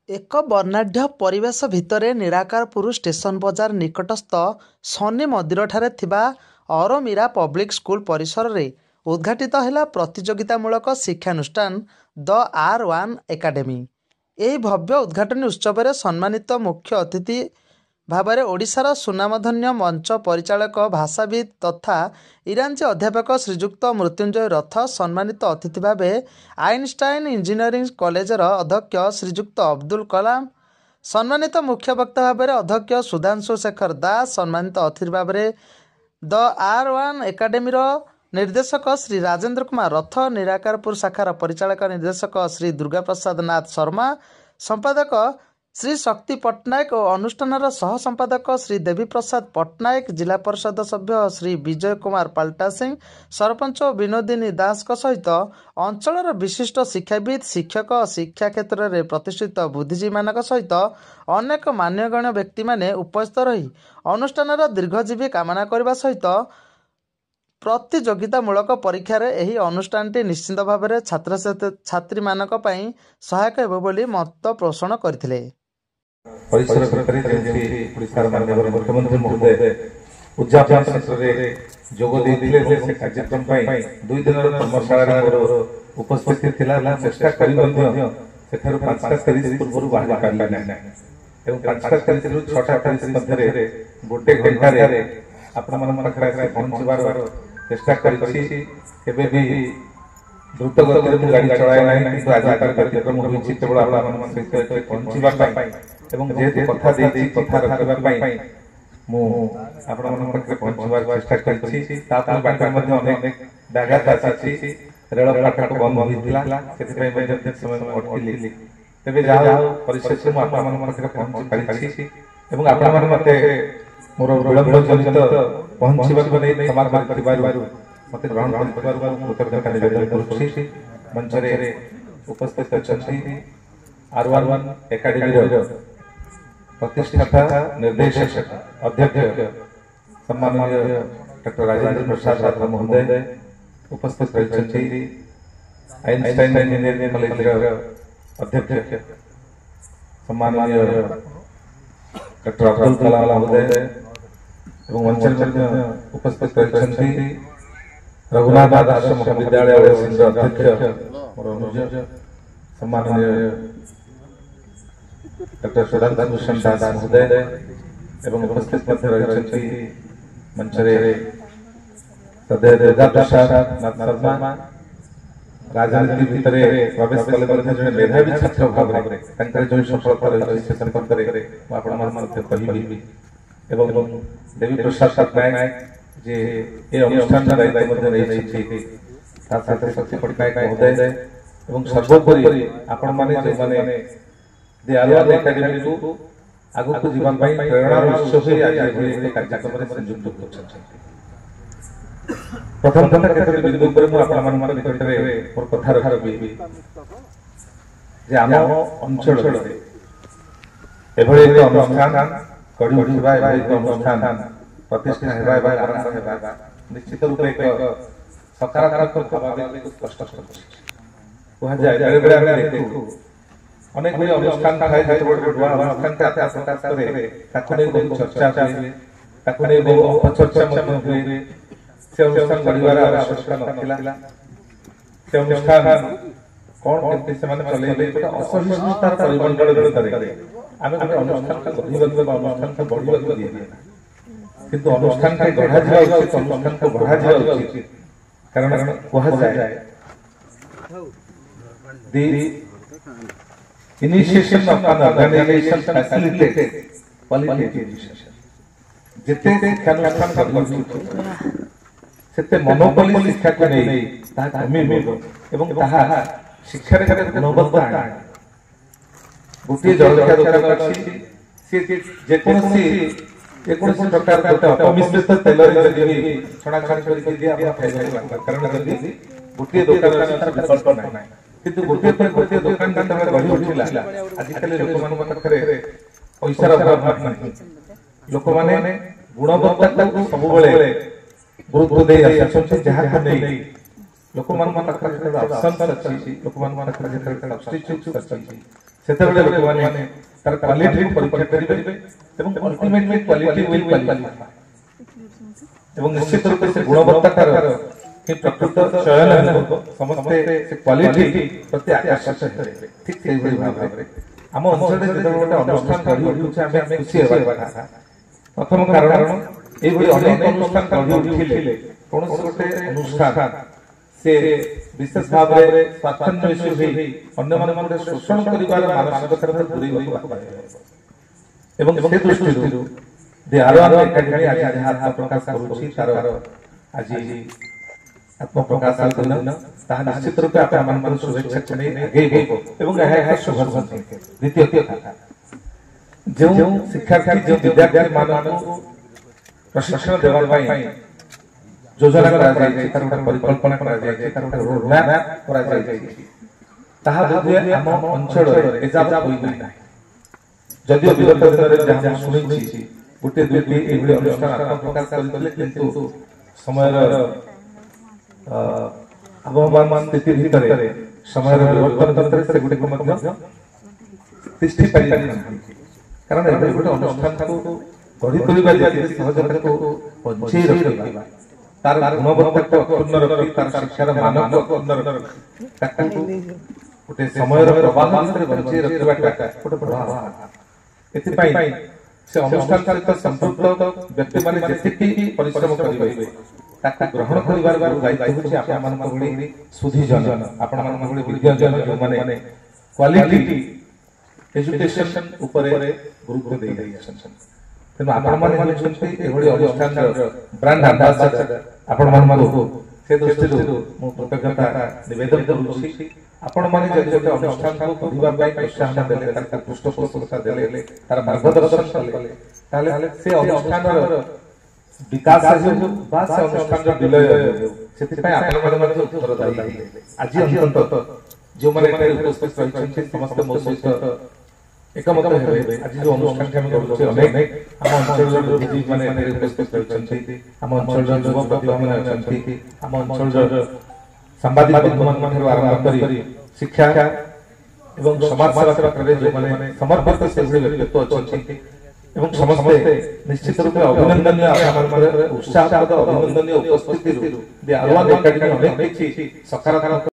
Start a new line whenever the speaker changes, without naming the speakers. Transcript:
ଏକ ବର୍ଣ୍ଣାଢ୍ୟ ପରିବେଶ ଭିତରେ ନିରାକାରପୁର ଷ୍ଟେସନ ବଜାର ନିକଟସ୍ଥ ଶନି ମନ୍ଦିରଠାରେ ଥିବା ଅରମିରା ପବ୍ଲିକ୍ ସ୍କୁଲ ପରିସରରେ ଉଦ୍ଘାଟିତ ହେଲା ପ୍ରତିଯୋଗିତାମୂଳକ ଶିକ୍ଷାନୁଷ୍ଠାନ ଦ R1 ଏକାଡେମୀ। ଏହି ଭବ୍ୟ ଉଦ୍ଘାଟନୀ ଉତ୍ସବରେ ସମ୍ମାନିତ ମୁଖ୍ୟ ଅତିଥି ଭାବରେ ଓଡ଼ିଶାର ସୁନାମଧନ୍ୟ ମଞ୍ଚ ପରିଚାଳକ ଭାଷାବିତ୍ ତଥା ଇଂରାଜୀ ଅଧ୍ୟାପକ ଶ୍ରୀଯୁକ୍ତ ମୃତ୍ୟୁଞ୍ଜୟ ରଥ, ସମ୍ମାନିତ ଅତିଥି ଭାବେ ଆଇନଷ୍ଟାଇନ ଇଞ୍ଜିନିୟରିଂ କଲେଜର ଅଧ୍ୟକ୍ଷ ଶ୍ରୀଯୁକ୍ତ ଅବଦୁଲ କଲାମ, ସମ୍ମାନିତ ମୁଖ୍ୟ ବକ୍ତା ଭାବରେ ଅଧ୍ୟକ୍ଷ ସୁଧାଂଶୁ ଶେଖର ଦାସ, ସମ୍ମାନିତ ଅତିଥି ଭାବରେ ଦ R1 ଏକାଡେମୀର ନିର୍ଦ୍ଦେଶକ ଶ୍ରୀ ରାଜେନ୍ଦ୍ର କୁମାର ରଥ, ନିରାକାରପୁର ଶାଖାର ପରିଚାଳକ ନିର୍ଦ୍ଦେଶକ ଶ୍ରୀ ଦୁର୍ଗା ପ୍ରସାଦ ନାଥ ଶର୍ମା, ସମ୍ପାଦକ ଶ୍ରୀ ଶକ୍ତି ପଟ୍ଟନାୟକ ଓ ଅନୁଷ୍ଠାନର ସହ ସମ୍ପାଦକ ଶ୍ରୀ ଦେବୀ ପ୍ରସାଦ ପଟ୍ଟନାୟକ, ଜିଲ୍ଲା ପରିଷଦ ସଭ୍ୟ ଶ୍ରୀ ବିଜୟ କୁମାର ପାଲଟା ସିଂ, ସରପଞ୍ଚ ବିନୋଦିନୀ ଦାସଙ୍କ ସହିତ ଅଞ୍ଚଳର ବିଶିଷ୍ଟ ଶିକ୍ଷାବିତ୍, ଶିକ୍ଷକ, ଶିକ୍ଷା କ୍ଷେତ୍ରରେ ପ୍ରତିଷ୍ଠିତ ବୁଦ୍ଧିଜୀବୀମାନଙ୍କ ସହିତ ଅନେକ ମାନ୍ୟଗଣ୍ୟ ବ୍ୟକ୍ତିମାନେ ଉପସ୍ଥିତ ରହି ଅନୁଷ୍ଠାନର ଦୀର୍ଘଜୀବୀ କାମନା କରିବା ସହିତ ପ୍ରତିଯୋଗିତାମୂଳକ ପରୀକ୍ଷାରେ ଏହି ଅନୁଷ୍ଠାନଟି ନିଶ୍ଚିତ ଭାବରେ ଛାତ୍ରଛାତ୍ରୀମାନଙ୍କ ପାଇଁ ସହାୟକ ହେବ ବୋଲି ମତ ପୋଷଣ କରିଥିଲେ।
परिसर भितर जेमती ओडिशार माननीय मुख्यमंत्री महोदय उद्यापन क्षेत्र जोग देथिले से कार्यक्रम पई 2 दिन कर्मशाला उपस्थिति थिला चेष्टा करी मध्ये सेठारु 5:30 पूर्व बाहर करला नै एवं 5:30 रु 6:30 मध्ये गोटे घंटा रे आपण मन पाखरे पहुंचबार चेष्टा करिछि। केबे भी द्रुत गति रे गाड़ी चलाय नै, किंतु आज कार्यक्रम होइछि केवल आपण मन सहित पहुंचबा पई एवं जेहेतु कथा देछि कथा रखबा पई मु आपण मन पाखरे पहुंचबार चेष्टा करिछि। तापर बाटे मध्ये अनेक ब्याघात आछि, रेल फाटक बंद होइतिला, सेति पई मध्ये समय अटकिली। तबे जाहो परिशेष मु आपण मन पाखरे पहुंच पारिछि एवं आपण मन मते मोर विलंब जनित पहुंचबा को नै क्षमा करथिबारु मते ग्रहण करथिबारु मु कृतज्ञता निवेदन करूछि। मंचरे उपस्थित अछंती R1 एकाडेमी प्रतिष्ठाता निर्देशक अध्यक्ष सम्माननीय डॉक्टर राजेंद्र प्रसाद राठौर महोदय उपस्थित रहिछन्ति, आइनस्टाइन इंजीनियरिंग कॉलेज अध्यक्ष सम्माननीय डॉक्टर अब्दुल कलाम महोदय एवं मंचर उपस्थित रहिछन्ति रघुनाथ आदर्श महाविद्यालय अध्यक्ष सम्माननीय डॉक्टर सुधांशु दास महोदय एवं उपस्थित रहिछन्ति मंचरे सदैव दुर्गा प्रसाद नाथ शर्मा, राजनीति भितर प्रवेश कले जड़े मेधावी छात्र भाव में जो सफलता रही से संपर्क में आपण मान कहि एवं देवी प्रसाद पट्टनायक जे ए अनुष्ठान दायित्व रही साथ शक्ति पट्टनायक महोदय एवं सर्वोपरि आपण माने जो माने दे R1 एकाडेमी को आगु को जीवन पई प्रेरणा उत्स होई आज एभली कार्यक्रम रे संयुक्त होछन। प्रथम कथा केतरी बिंदु पर मु आपण मान निकटरे मोर कथा रखबी जे आम अंचल रे एभली एक अनुष्ठान कडी उठिबा एक अनुष्ठान प्रतिष्ठा हेबा एबा आरंभ हेबा निश्चित रूप एक सकारात्मक भाव स्पष्ट करछि। वहा जाय बेरे बेरे हम देखू अनेक गुडी अनुष्ठान थाए जे बड़ बड़ अनुष्ठान के आते प्रकाश करे ताकु नै बहुत चर्चा हुए, ताकु नै बहुत अपचर्चा ମଧ୍ୟ हुए। से अनुष्ठान गढ़िबार आवश्यकता नथिला, से अनुष्ठान कोन केते से माने चलेबे तो असहिष्णुतार परिमंडल भितरे आमे गोटे अनुष्ठान का गढ़िबा अनुष्ठान का बढ़िबा दिए किंतु अनुष्ठान के गढ़ा जाय उचित, अनुष्ठान को बढ़ा जाय उचित। कारण कहा जाय the initiation of an organization facilitated qualitative education जेते शिक्षानुष्ठान का सेते मोनोपोली शिक्षा को नै ता कमी होबो एवं ताहा शिक्षा रे गुणवत्ता आने गोटे जलखिया दुकान अछि से जे कोनोसी प्रकार गोटे अपमिश्रित तेल रे जदि छणा छाणी करि दिया आपण खाइबा, कारण जदि गोटे दुकान अछि विकल्प नै किंतु गोटे पर गोटे दुकान दान गढ़ी उठिला आजिकल लोक मान पाखरे पैसार अभाव नहीं, लोक माने गुणवत्ता को सब बेले गुरुत्व दे आछन जहा को नै लोक मान पाखरे ऑप्शन अछि, लोक मान पाखरे सब्स्टिट्यूट अछि ସେତେବେଳେ ଲୋକମାନେ ତାର କ୍ୱାଲିଟି ପରୀକ୍ଷା କରିପାରିବେ ଏବଂ ଅଲ୍ଟିମେଟଲି କ୍ୱାଲିଟି ୱିଲ୍ କ୍ୱାଲିଫାଇ ଏବଂ ନିଶ୍ଚିତ ରୂପେ ସେ ଗୁଣବତ୍ତାର ହିଁ ପ୍ରକୃତ ଚୟନ ହେବ। ସମସ୍ତେ ସେ କ୍ୱାଲିଟି ପ୍ରତି ଆକର୍ଷିତ ହେବେ। ଠିକ୍ ସେଇଭଳି ଭାବରେ ଆମ ଅଞ୍ଚଳରେ ଯେତେବେଳେ ଗୋଟେ ଅନୁଷ୍ଠାନ ଗଢ଼ି ଉଠୁଛି ଆମେ ଖୁସି ହେବା କଥା। ପ୍ରଥମ କାରଣ ଏଇଭଳି ଅନେକ ଅନୁଷ୍ଠାନ ଗଢ଼ି ଉଠିଲେ କୌଣସି ଗୋଟେ ଅନୁଷ୍ଠାନ ସେ ବିଶେଷ ଭାବରେ ସ୍ୱାର୍ଥାନ୍ୱେଷୀ ହୋଇ ଅନ୍ୟମାନଙ୍କୁ ଗୋଟେ ଶୋଷଣ କରିବାର ମାନସିକତାରୁ ଦୂରେଇବାକୁ ବାଧ୍ୟ ହେବ। ଏବଂ ସେ ଦୃଷ୍ଟିରୁ ଦି ଆରୱାନ ଏକାଡେମୀ ଆଜି ଯାହା ଆତ୍ମପ୍ରକାଶ କରୁଛି ତାର ଆଜି ଆତ୍ମପ୍ରକାଶ ଦିନ ତାହା ନିଶ୍ଚିତ ରୂପେ ଆପଣମାନଙ୍କର ଶୁଭେଚ୍ଛାକୁ ନେଇ ଆଗେଇବ ଏବଂ ଏହା ଏକ ଶୁଭ ସଂକେତ। ଦ୍ୱିତୀୟ କଥା, ଯେଉଁ ଶିକ୍ଷାର୍ଥୀ ଯେଉଁ ବିଦ୍ୟାର୍ଥୀମାନଙ୍କୁ ପ୍ରଶିକ୍ଷଣ ଦେବା ପାଇଁ ଯୋଜନା କରାଯାଇଛି, ତାର ଗୋଟେ ପରିକଳ୍ପନା କରାଯାଇଛି, ତାର ଗୋଟେ ରୋଡମ୍ୟାପ କରାଯାଇଛି, ତାହା ବୋଧହୁଏ ଆମ ଅଞ୍ଚଳରେ ଏଯାବତ୍ ହୋଇନାହିଁ। ଯଦିଓ ବିଗତ ଦିନରେ ଯାହା ଶୁଣିଛି ଗୋଟିଏ ଦୁଇଟି ଏଭଳି ଅନୁଷ୍ଠାନ ଆତ୍ମପ୍ରକାଶ କରିଥିଲେ, କିନ୍ତୁ ସମୟର ଆବହମାନ ସ୍ଥିତି ଭିତରେ ସମୟର ବିବର୍ତ୍ତନ ଭିତରେ ସେଗୁଡ଼ିକ ମଧ୍ୟ ତିଷ୍ଠି ପାରିନାହାନ୍ତି। କାରଣ ଏଭଳି ଗୋଟେ ଅନୁଷ୍ଠାନକୁ ଗଢ଼ି ତୋଳିବା ଯେତିକି ସହଜ ତାକୁ ବଞ୍ଚେଇ ରଖିବା, ତାର ଗୁଣବତ୍ତାକୁ ଅକ୍ଷୁଣ୍ଣ ରଖି ତାର ଶିକ୍ଷାର ମାନକୁ ଅକ୍ଷୁଣ୍ଣ ରଖି ତାକୁ ଗୋଟେ ସମୟର ପ୍ରବାହ ଭିତରେ ବଞ୍ଚେଇ ରଖିବାଟା ଗୋଟେ ବଡ଼ ଆହ୍ୱାନ। ଏଥିପାଇଁ ସେ ଅନୁଷ୍ଠାନ ସହିତ ସମ୍ପୃକ୍ତ ବ୍ୟକ୍ତିମାନେ ଯେତିକି ପରିଶ୍ରମ କରିବେ ତାକୁ ଗ୍ରହଣ କରିବାର ଦାୟିତ୍ୱ ହେଉଛି ଆପଣମାନଙ୍କ ଭଳି ସୁଧୀଜନ, ଆପଣମାନଙ୍କ ଭଳି ବିଜ୍ଞଜନ, ଯେଉଁମାନେ କ୍ୱାଲିଟି ଏଜୁକେସନ ଉପରେ ଗୁରୁତ୍ୱ ଦେଇଛନ୍ତି। ତେଣୁ ଆପଣମାନେ ହେଉଛନ୍ତି ଏଭଳି ଅନୁଷ୍ଠାନର ବ୍ରାଣ୍ଡ ଆମ୍ବାସାଡର। ଆପଣମାନଙ୍କୁ ସେ ଦୃଷ୍ଟିରୁ ମୁଁ କୃତଜ୍ଞତା ନିବେଦନ କରୁଛି। ଆପଣମାନେ ଯଦି ଗୋଟେ ଅନୁଷ୍ଠାନକୁ ପଢ଼ିବା ପାଇଁ ପ୍ରୋତ୍ସାହନ ଦେଲେ, ତାକୁ ପୃଷ୍ଠପୋଷକତା ଦେଲେ, ତାର ମାର୍ଗଦର୍ଶନ କଲେ, ତାହେଲେ ସେ ଅନୁଷ୍ଠାନର ବିକାଶ ହେଉ ବା ସେ ଅନୁଷ୍ଠାନର ବିଲୟ ହେଉ, ସେଥିପାଇଁ ଆପଣମାନେ ମଧ୍ୟ ଉତ୍ତରଦାୟୀ ହେବେ। ଆଜି ଅନ୍ତତଃ ଯେଉଁମାନେ ଏଠାରେ ଉପସ୍ଥିତ ରହିଛନ୍ତି ସମସ୍ତେ ମୋ ସହିତ ଏକମତ ହେବେ। ଆଜି ଯେଉଁ ଅନୁଷ୍ଠାନଟି ଆମେ କରୁଛେ, ଅନେକ ଆମ ଅଞ୍ଚଳର ବୁଦ୍ଧିଜୀବୀମାନେ ଏଠାରେ ଉପସ୍ଥିତ ରହିଛନ୍ତି, ଆମ ଅଞ୍ଚଳର ଯୁବ ପ୍ରତିଭାମାନେ ଅଛନ୍ତି, ଆମ ଅଞ୍ଚଳର ସାମ୍ବାଦିକ ବନ୍ଧୁମାନଙ୍କଠାରୁ ଆରମ୍ଭ କରି ଶିକ୍ଷା ଏବଂ ସମାଜ ସେବା କ୍ଷେତ୍ରରେ ଯେଉଁମାନେ ସମର୍ପିତ ସେଭଳି ବ୍ୟକ୍ତିତ୍ୱ ଅଛନ୍ତି ଏବଂ ସମସ୍ତେ ନିଶ୍ଚିତ ରୂପେ ଅଭିନନ୍ଦନୀୟ। ଆପଣମାନଙ୍କର ଉତ୍ସାହପ୍ରଦ ଅଭିନନ୍ଦନୀୟ ଉପସ୍ଥିତିରୁ ଦି ଆରୱାନ ଏକାଡେମୀ ଅନେକ କିଛି ସକାରାତ୍ମକ